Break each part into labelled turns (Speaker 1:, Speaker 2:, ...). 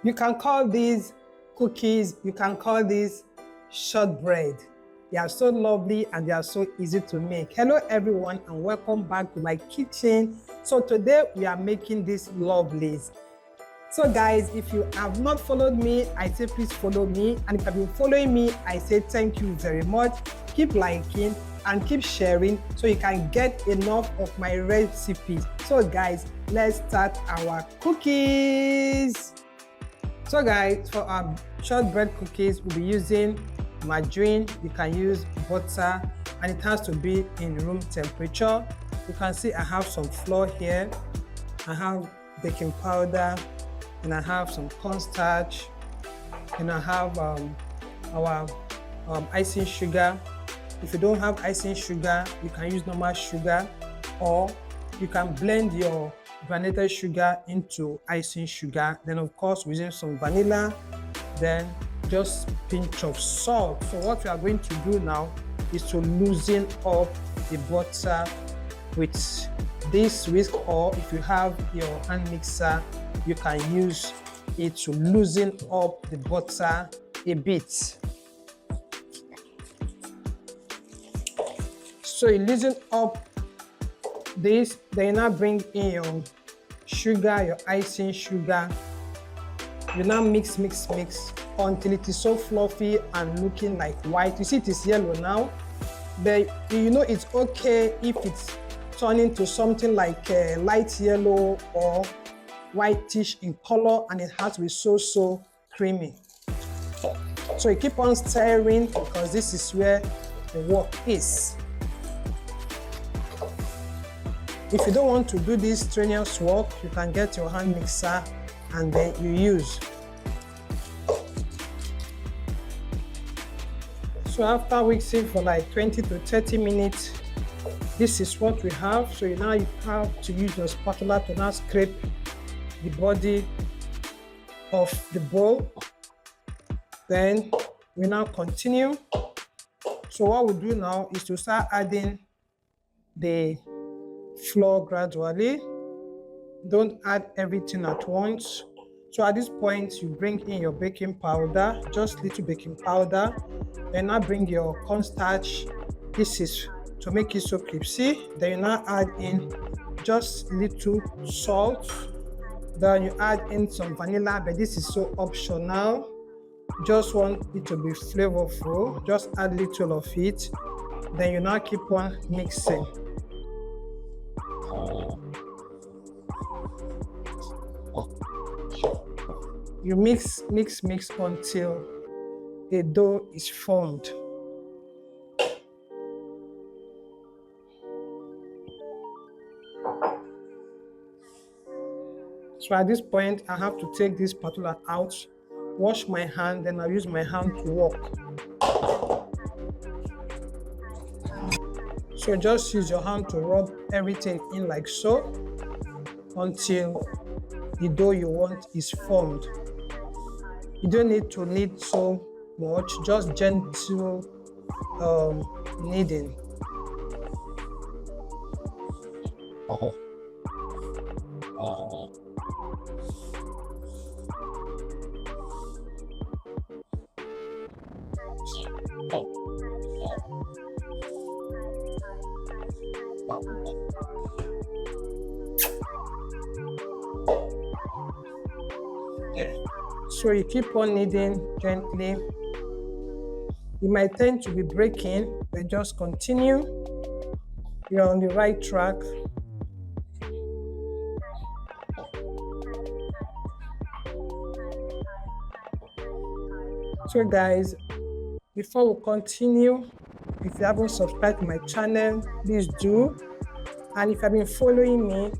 Speaker 1: You can call these cookies, you can call these shortbread. They are so lovely and they are so easy to make. Hello everyone and welcome back to my kitchen. So today we are making these lovelies. So guys, if you have not followed me, I say please follow me. And if you have been following me, I say thank you very much. Keep liking and keep sharing so you can get enough of my recipes. So guys, let's start our cookies. So guys, for our shortbread cookies, we'll be using margarine. You can use butter and it has to be in room temperature. You can see I have some flour here. I have baking powder and I have some cornstarch and I have our icing sugar. If you don't have icing sugar, you can use normal sugar or you can blend your granulated sugar into icing sugar. Then of course using some vanilla, then just pinch of salt. So what we are going to do now is to loosen up the butter with this whisk, or if you have your hand mixer, you can use it to loosen up the butter a bit. So you loosen up this, then you now bring in your sugar, your icing sugar. You now mix until it is so fluffy and looking like white. You see it is yellow now, but you know it's okay if it's turning to something like light yellow or whitish in color, and it has to be so creamy. So you keep on stirring because this is where the work is. If you don't want to do this strenuous work, you can get your hand mixer and then you use. So after mixing for like 20 to 30 minutes, this is what we have. So now you have to use your spatula to now scrape the body of the bowl. Then we now continue. So what we do now is to start adding the flour gradually. Don't add everything at once. So at this point, you bring in your baking powder, just little baking powder. Then now bring your cornstarch. This is to make it so crispy. Then you now add in just little salt. Then you add in some vanilla, but this is so optional. Just want it to be flavorful. Just add little of it. Then you now keep on mixing. You mix until the dough is formed. So at this point, I have to take this spatula out, wash my hand, then I'll use my hand to work. So just use your hand to rub everything in like so until the dough you want is formed. You don't need to knead so much, just gentle kneading. So you keep on kneading gently. You might tend to be breaking, but just continue. You're on the right track. So guys, before we continue, if you haven't subscribed to my channel, please do. And if you have been following me,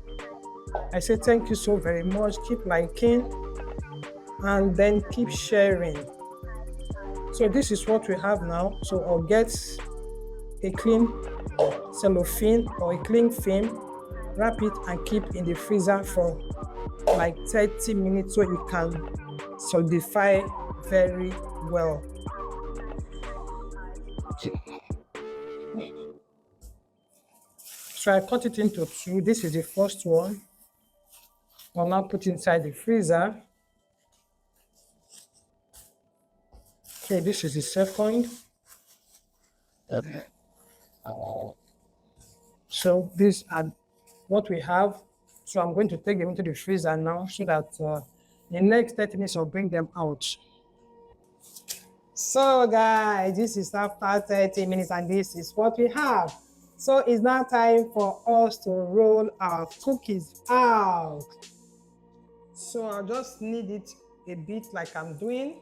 Speaker 1: I say thank you so very much. Keep liking and then keep sharing. So this is what we have now. So I'll get a clean cellophane or a clean film, wrap it and keep in the freezer for like 30 minutes so it can solidify very well. So I cut it into two. This is the first one. I'll now put inside the freezer. Okay, this is the second. So these are what we have. So I'm going to take them into the freezer now so that the next 30 minutes I'll bring them out. So guys, this is after 30 minutes and this is what we have. So it's now time for us to roll our cookies out. So I'll just knead it a bit like I'm doing.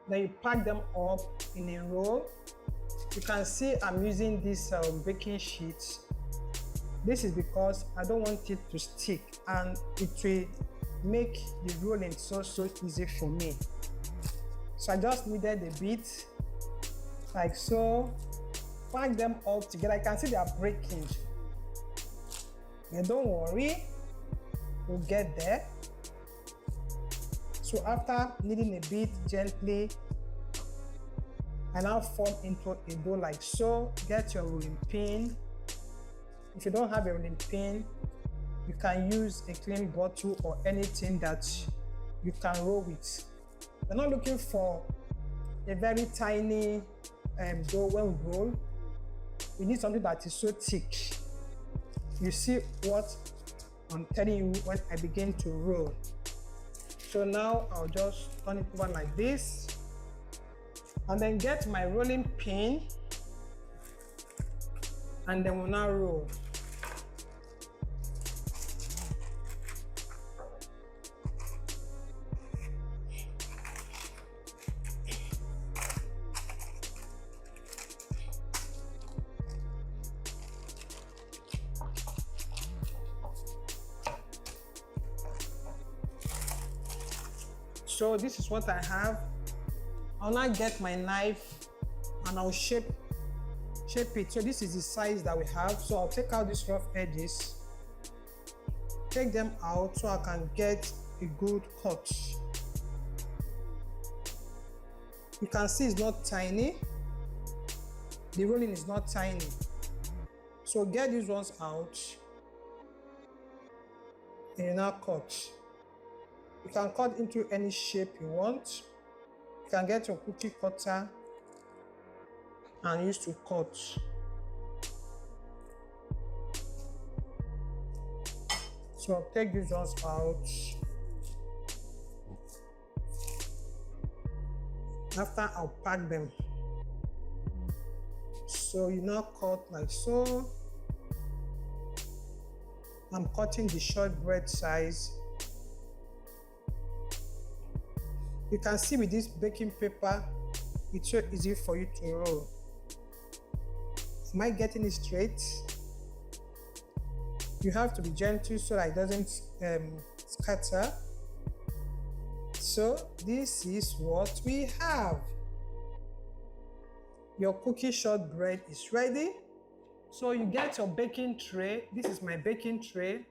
Speaker 1: Then you pack them up in a roll. You can see I'm using this baking sheet. This is because I don't want it to stick and it will make the rolling so easy for me. So I just needed a bit like so. Pack them all together. I can see they are breaking. But don't worry, we'll get there. So after kneading a bit gently, I now form into a dough like so. Get your rolling pin. If you don't have a rolling pin, you can use a clean bottle or anything that you can roll with. We're not looking for a very tiny dough when we roll. We need something that is so thick. You see what I'm telling you when I begin to roll. So now I'll just turn it over like this and then get my rolling pin and then we'll now roll. So this is what I have. I'll now get my knife and I'll shape it. So this is the size that we have. So I'll take out these rough edges, take them out so I can get a good cut. You can see it's not tiny. The rolling is not tiny. So get these ones out and you now cut. You can cut into any shape you want. You can get your cookie cutter and use to cut. So I'll take these ones out. After I'll pack them. So you now cut like so. I'm cutting the shortbread size. You can see with this baking paper, it's so easy for you to roll. Am I getting it straight? You have to be gentle so that it doesn't scatter. So this is what we have. Your cookie shortbread is ready. So you get your baking tray. This is my baking tray.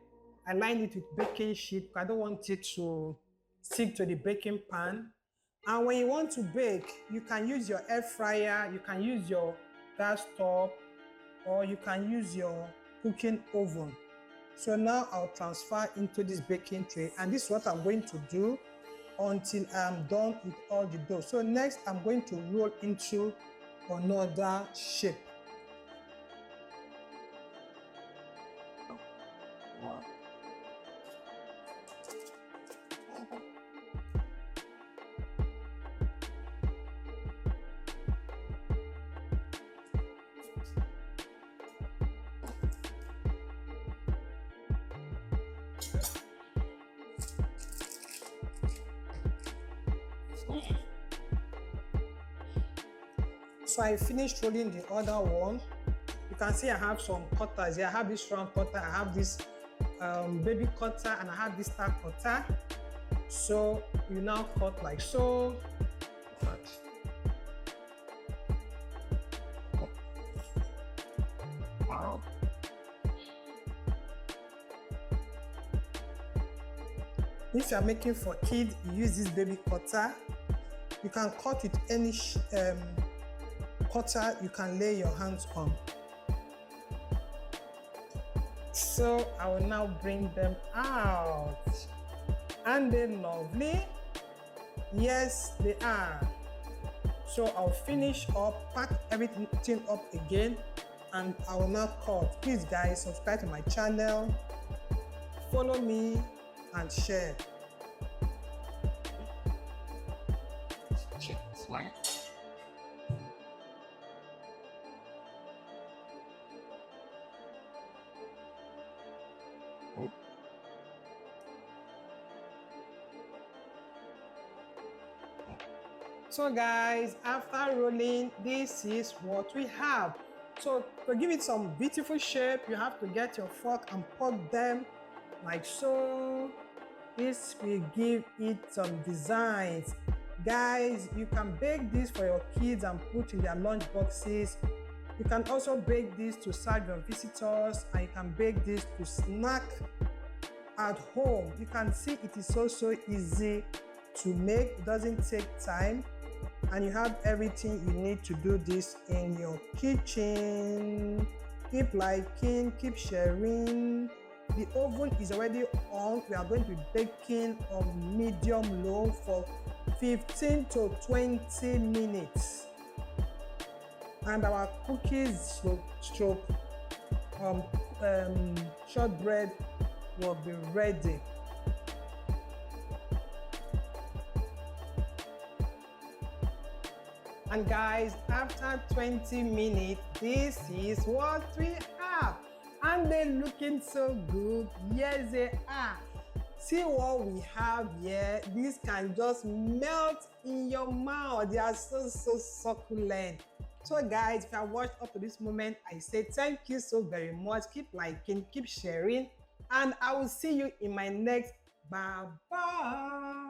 Speaker 1: I lined it with baking sheet because I don't want it to stick to the baking pan. And when you want to bake, you can use your air fryer, you can use your gas stove, or you can use your cooking oven. So now I'll transfer into this baking tray, and this is what I'm going to do until I'm done with all the dough. So next I'm going to roll into another shape. So I finished rolling the other one. You can see I have some cutters here. I have this round cutter, I have this baby cutter, and I have this star cutter. So you now cut like so. If you are making for kids, you use this baby cutter. You can cut with any cutter you can lay your hands on. So I will now bring them out. And they're lovely. Yes, they are. So I'll finish up, pack everything up again, and I will now cut. Please guys, subscribe to my channel, follow me and share. So guys, after rolling, this is what we have. So to give it some beautiful shape, you have to get your fork and poke them like so. This will give it some designs. Guys, you can bake this for your kids and put in their lunch boxes. You can also bake this to serve your visitors, and you can bake this to snack at home. You can see it is so easy to make. It doesn't take time, and you have everything you need to do this in your kitchen. Keep liking, keep sharing. The oven is already on. We are going to be baking on medium low for 15 to 20 minutes. And our cookies shortbread will be ready. And guys, after 20 minutes, this is what we have. And they're looking so good. Yes, they are. See what we have here. This can just melt in your mouth. They are so succulent. So guys, if you have watched up to this moment, I say thank you so very much. Keep liking, keep sharing, and I will see you in my next. Bye bye.